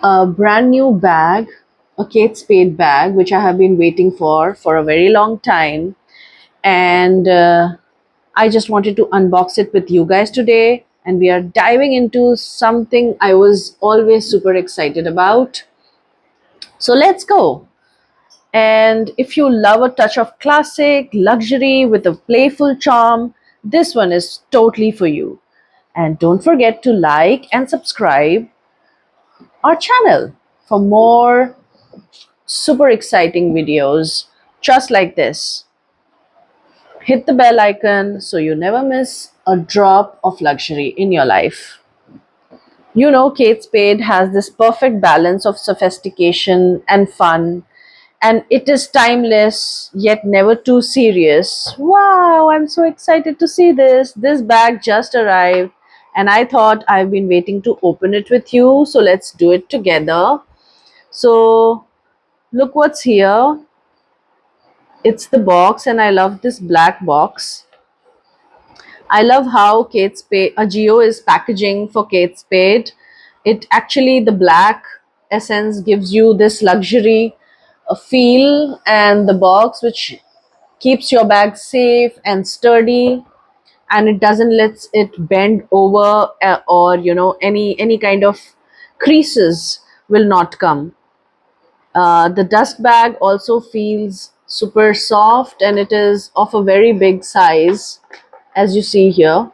A brand new bag, a Kate Spade bag, which I have been waiting for a very long time. And I just wanted to unbox it with you guys today. And we are diving into something I was always super excited about. So let's go. And if you love a touch of classic luxury with a playful charm, this one is totally for you. And don't forget to like and subscribe our channel for more super exciting videos just like this. Hit the bell icon so you never miss a drop of luxury in your life. You know, Kate Spade has this perfect balance of sophistication and fun, and it is timeless yet never too serious. Wow, I'm so excited to see this. This bag just arrived, and I thought I've been waiting to open it with you, so let's do it together. So, look what's here. It's the box, and I love this black box. I love how Kate Spade, Agio is packaging for Kate Spade. It actually, the black essence gives you this luxury feel, and the box, which keeps your bag safe and sturdy, and it doesn't let it bend over, or any kind of creases will not come. The dust bag also feels super soft, and it is of a very big size, as you see here.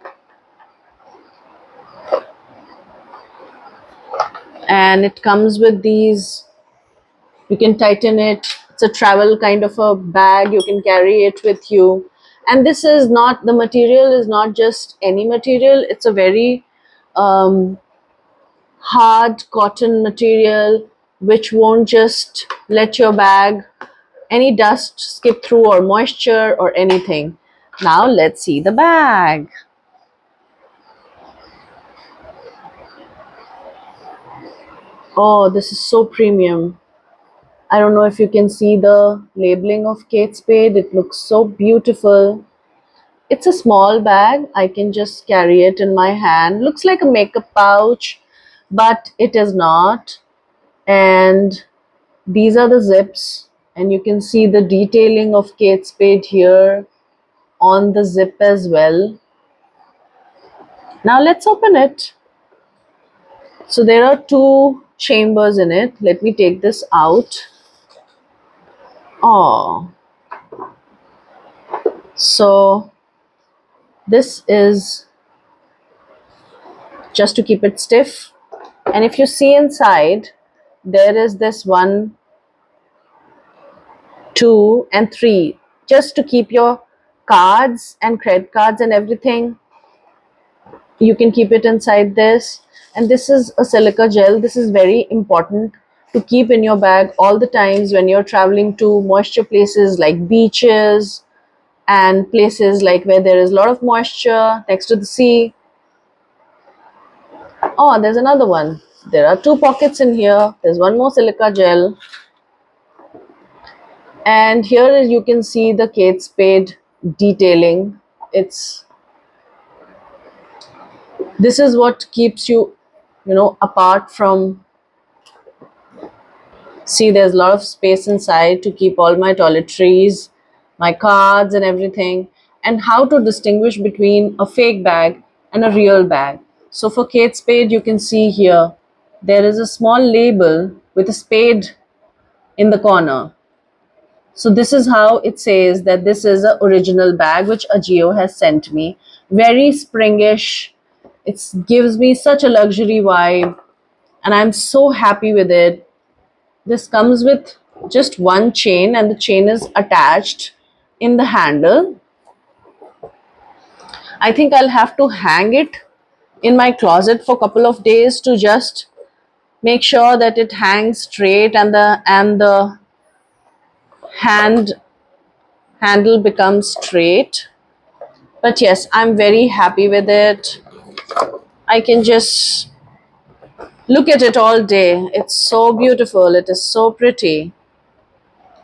And it comes with these, you can tighten it. It's a travel kind of a bag, you can carry it with you. And this is not, the material is not just any material, it's a very um, hard cotton material which won't just let your bag any dust skip through or moisture or anything. Now let's see the bag. Oh, this is so premium. I don't know if you can see the labeling of Kate Spade. It looks so beautiful. It's a small bag. I can just carry it in my hand. Looks like a makeup pouch, but it is not. And these are the zips, and you can see the detailing of Kate Spade here on the zip as well. Now let's open it. So there are two chambers in it. Let me take this out. Oh, so this is just to keep it stiff. And if you see inside, there is this 1, 2, and 3, just to keep your cards and credit cards and everything. You can keep it inside this. And this is a silica gel. This is very important to keep in your bag all the times when you're traveling to moisture places like beaches and places like where there is a lot of moisture next to the sea. Oh, there's another one. There are two pockets in here. There's one more silica gel. And here you can see the Kate Spade detailing. It's, this is what keeps you, apart from, see, there's a lot of space inside to keep all my toiletries, my cards and everything. And how to distinguish between a fake bag and a real bag. So for Kate Spade, you can see here, there is a small label with a spade in the corner. So this is how it says that this is a original bag which Agio has sent me. Very springish. It gives me such a luxury vibe, and I'm so happy with it. This comes with just one chain, and the chain is attached in the handle. I think I'll have to hang it in my closet for a couple of days to just make sure that it hangs straight, and the hand handle becomes straight. But yes, I'm very happy with it. I can just look at it all day. It's so beautiful. It is so pretty.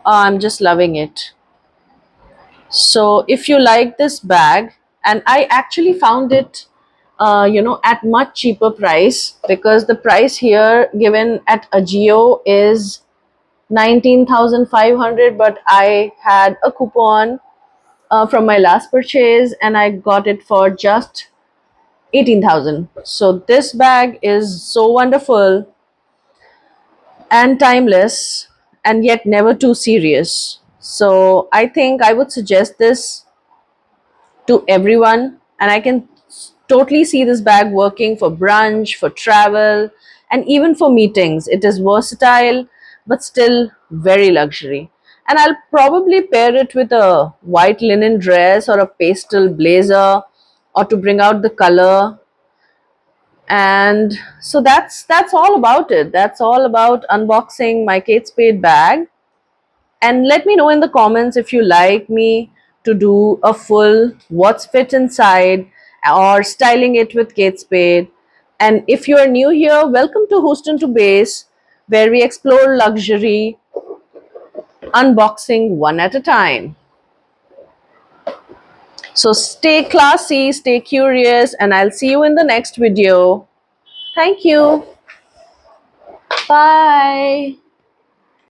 Oh, I'm just loving it. So if you like this bag, and I actually found it at much cheaper price, because the price here given at Ajio is 19,500, but I had a coupon from my last purchase and I got it for just 18,000. So this bag is so wonderful and timeless, and yet never too serious. So I think I would suggest this to everyone, and I can totally see this bag working for brunch, for travel, and even for meetings. It is versatile but still very luxury. And I'll probably pair it with a white linen dress or a pastel blazer, or to bring out the color. And so that's all about it. That's all about unboxing my Kate Spade bag. And let me know in the comments if you like me to do a full what's fit inside or styling it with Kate Spade. And if you are new here, welcome to Houston to Base, where we explore luxury, unboxing one at a time. So stay classy, stay curious, and I'll see you in the next video. Thank you. Bye.